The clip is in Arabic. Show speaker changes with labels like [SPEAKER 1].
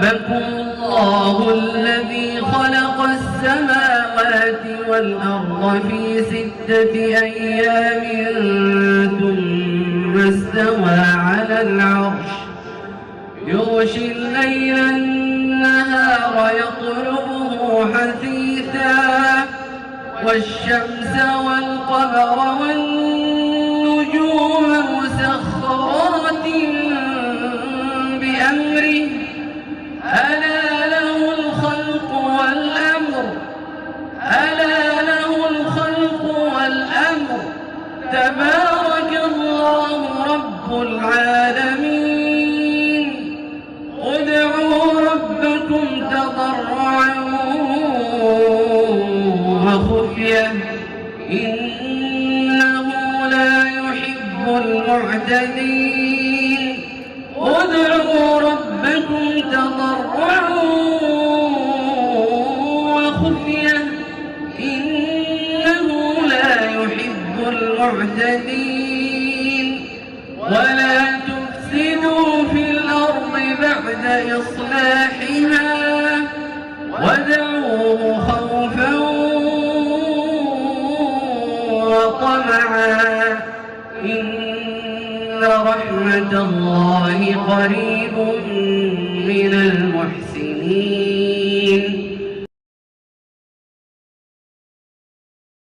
[SPEAKER 1] ربكم الله الذي خلق السماوات والأرض في 6 أيام ثم استوى على العرش يغشي الليل النهار يطلبه حثيثا والشمس والقمر والنجوم مسخرات بأمره ألا له الخلق والأمر تبارك الله رب العالمين ادعوا ربكم تضرعا وخفية إنه لا يحب المعتدين ادعوا ربكم تضرعا وخفية إنه لا يحب المعتدين ولا تفسدوا في الأرض بعد إصلاحها وادعوه خوفا وطمعا إن رحمة الله قريب من المحسنين